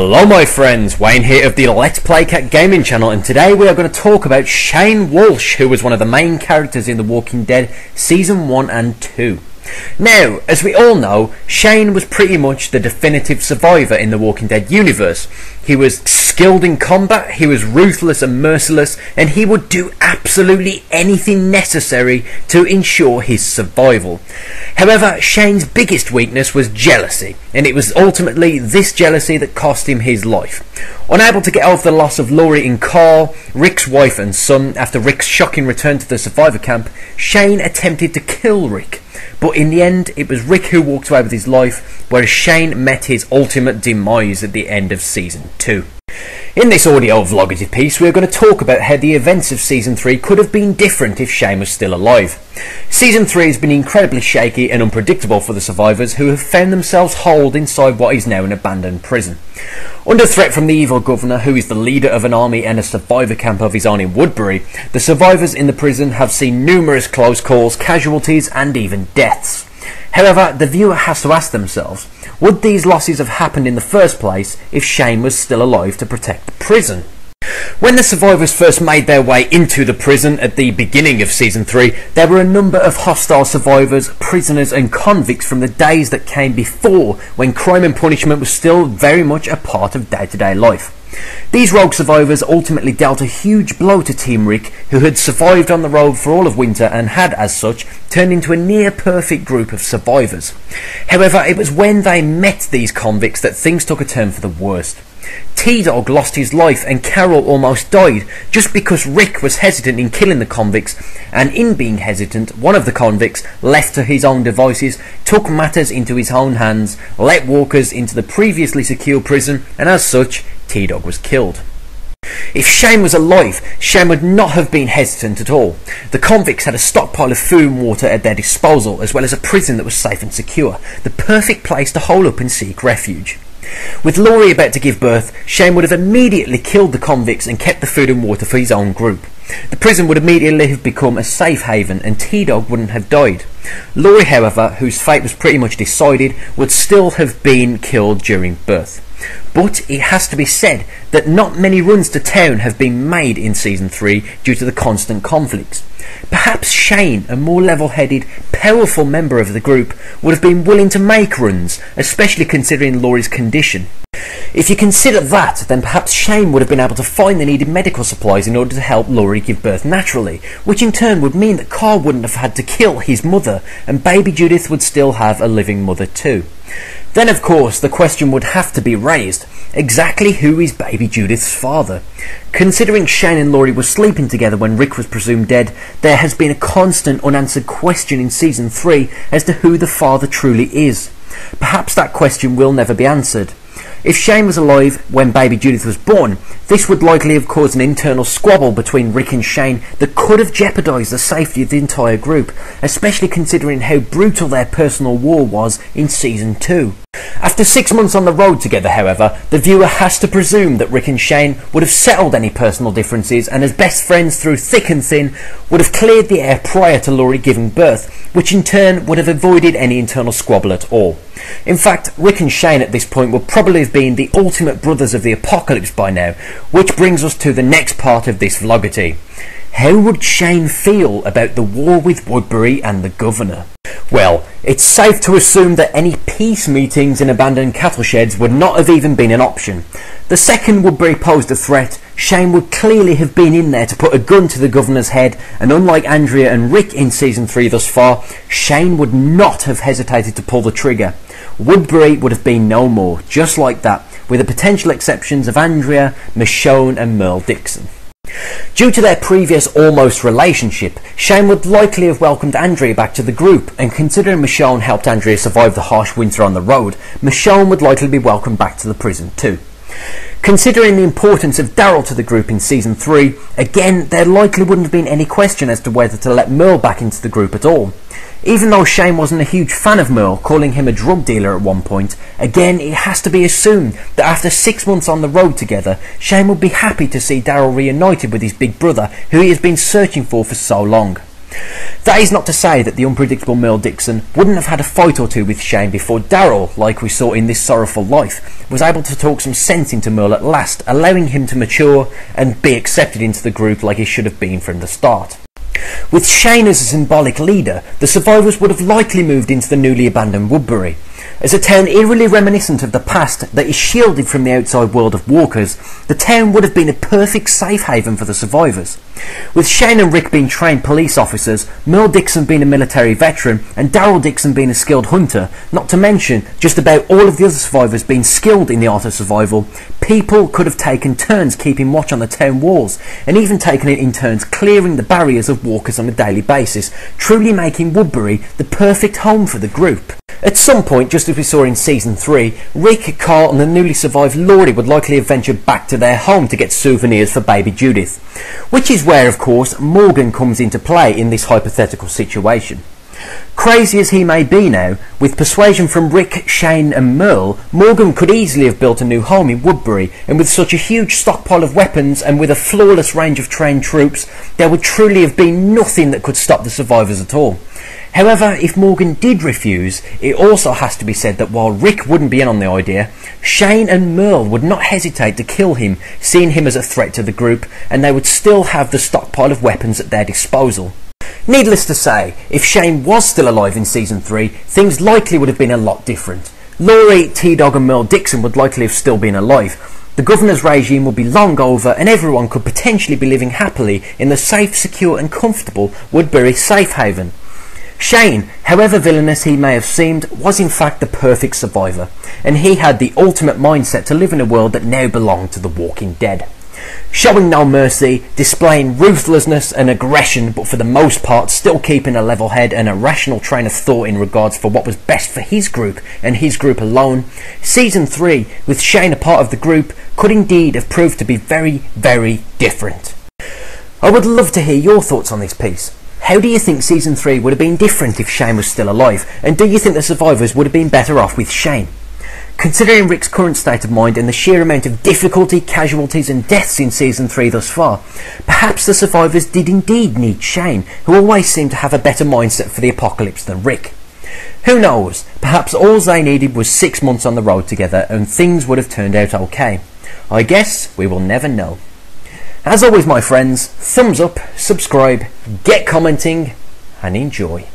Hello my friends, Wayne here of the Let's Play Cat Gaming channel, and today we are going to talk about Shane Walsh, who was one of the main characters in The Walking Dead Season 1 and 2. Now, as we all know, Shane was pretty much the definitive survivor in the Walking Dead universe. He was skilled in combat, he was ruthless and merciless, and he would do absolutely anything necessary to ensure his survival. However, Shane's biggest weakness was jealousy, and it was ultimately this jealousy that cost him his life. Unable to get over the loss of Laurie and Carl, Rick's wife and son, after Rick's shocking return to the survivor camp, Shane attempted to kill Rick. But in the end, it was Rick who walked away with his life, whereas Shane met his ultimate demise at the end of Season 2. In this audio vlogative piece, we are going to talk about how the events of Season 3 could have been different if Shane was still alive. Season 3 has been incredibly shaky and unpredictable for the survivors, who have found themselves holed inside what is now an abandoned prison. Under threat from the evil governor, who is the leader of an army and a survivor camp of his own in Woodbury, the survivors in the prison have seen numerous close calls, casualties and even deaths. However, the viewer has to ask themselves, would these losses have happened in the first place if Shane was still alive to protect the prison? When the survivors first made their way into the prison at the beginning of Season 3, there were a number of hostile survivors, prisoners and convicts from the days that came before, when crime and punishment was still very much a part of day-to-day life. These rogue survivors ultimately dealt a huge blow to Team Rick, who had survived on the road for all of winter and had, as such, turned into a near-perfect group of survivors. However, it was when they met these convicts that things took a turn for the worst. T-Dog lost his life and Carol almost died just because Rick was hesitant in killing the convicts, and in being hesitant, one of the convicts, left to his own devices, took matters into his own hands, let walkers into the previously secure prison, and as such, T-Dog was killed. If Shane was alive, Shane would not have been hesitant at all. The convicts had a stockpile of food and water at their disposal, as well as a prison that was safe and secure, the perfect place to hole up and seek refuge. With Laurie about to give birth, Shane would have immediately killed the convicts and kept the food and water for his own group. The prison would immediately have become a safe haven and T-Dog wouldn't have died. Laurie, however, whose fate was pretty much decided, would still have been killed during birth. But it has to be said that not many runs to town have been made in Season 3 due to the constant conflicts. Perhaps Shane, a more level-headed, powerful member of the group, would have been willing to make runs, especially considering Laurie's condition. If you consider that, then perhaps Shane would have been able to find the needed medical supplies in order to help Laurie give birth naturally, which in turn would mean that Carl wouldn't have had to kill his mother, and baby Judith would still have a living mother too. Then of course the question would have to be raised, exactly who is baby Judith's father? Considering Shane and Laurie were sleeping together when Rick was presumed dead, there has been a constant unanswered question in Season 3 as to who the father truly is. Perhaps that question will never be answered. If Shane was alive when baby Judith was born, this would likely have caused an internal squabble between Rick and Shane that could have jeopardised the safety of the entire group, especially considering how brutal their personal war was in Season 2. After 6 months on the road together, however, the viewer has to presume that Rick and Shane would have settled any personal differences, and as best friends through thick and thin, would have cleared the air prior to Laurie giving birth, which in turn would have avoided any internal squabble at all. In fact, Rick and Shane at this point would probably have been the ultimate brothers of the apocalypse by now, which brings us to the next part of this vlogity. How would Shane feel about the war with Woodbury and the governor? Well, it's safe to assume that any peace meetings in abandoned cattle sheds would not have even been an option. The second Woodbury posed a threat, Shane would clearly have been in there to put a gun to the governor's head, and unlike Andrea and Rick in Season 3 thus far, Shane would not have hesitated to pull the trigger. Woodbury would have been no more, just like that, with the potential exceptions of Andrea, Michonne and Merle Dixon. Due to their previous almost relationship, Shane would likely have welcomed Andrea back to the group, and considering Michonne helped Andrea survive the harsh winter on the road, Michonne would likely be welcomed back to the prison too. Considering the importance of Daryl to the group in Season 3, again there likely wouldn't have been any question as to whether to let Merle back into the group at all. Even though Shane wasn't a huge fan of Merle, calling him a drug dealer at one point, again it has to be assumed that after 6 months on the road together, Shane would be happy to see Daryl reunited with his big brother, who he has been searching for so long. That is not to say that the unpredictable Merle Dixon wouldn't have had a fight or two with Shane before Daryl, like we saw in This Sorrowful Life, was able to talk some sense into Merle at last, allowing him to mature and be accepted into the group like he should have been from the start. With Shane as a symbolic leader, the survivors would have likely moved into the newly abandoned Woodbury. As a town eerily reminiscent of the past that is shielded from the outside world of walkers, the town would have been a perfect safe haven for the survivors. With Shane and Rick being trained police officers, Merle Dixon being a military veteran, and Daryl Dixon being a skilled hunter, not to mention just about all of the other survivors being skilled in the art of survival, people could have taken turns keeping watch on the town walls, and even taken it in turns clearing the barriers of walkers on a daily basis, truly making Woodbury the perfect home for the group. At some point, just as we saw in Season 3, Rick, Carl and the newly survived Laurie would likely have ventured back to their home to get souvenirs for baby Judith, which is where, of course, Morgan comes into play in this hypothetical situation. Crazy as he may be now, with persuasion from Rick, Shane and Merle, Morgan could easily have built a new home in Woodbury, and with such a huge stockpile of weapons and with a flawless range of trained troops, there would truly have been nothing that could stop the survivors at all. However, if Morgan did refuse, it also has to be said that while Rick wouldn't be in on the idea, Shane and Merle would not hesitate to kill him, seeing him as a threat to the group, and they would still have the stockpile of weapons at their disposal. Needless to say, if Shane was still alive in Season 3, things likely would have been a lot different. Laurie, T-Dog and Merle Dixon would likely have still been alive. The governor's regime would be long over and everyone could potentially be living happily in the safe, secure and comfortable Woodbury safe haven. Shane, however villainous he may have seemed, was in fact the perfect survivor, and he had the ultimate mindset to live in a world that now belonged to the Walking Dead. Showing no mercy, displaying ruthlessness and aggression, but for the most part still keeping a level head and a rational train of thought in regards for what was best for his group and his group alone, Season 3, with Shane a part of the group, could indeed have proved to be very, very different. I would love to hear your thoughts on this piece. How do you think Season 3 would have been different if Shane was still alive, and do you think the survivors would have been better off with Shane? Considering Rick's current state of mind and the sheer amount of difficulty, casualties and deaths in Season 3 thus far, perhaps the survivors did indeed need Shane, who always seemed to have a better mindset for the apocalypse than Rick. Who knows, perhaps all they needed was 6 months on the road together and things would have turned out okay. I guess we will never know. As always my friends, thumbs up, subscribe, get commenting and enjoy.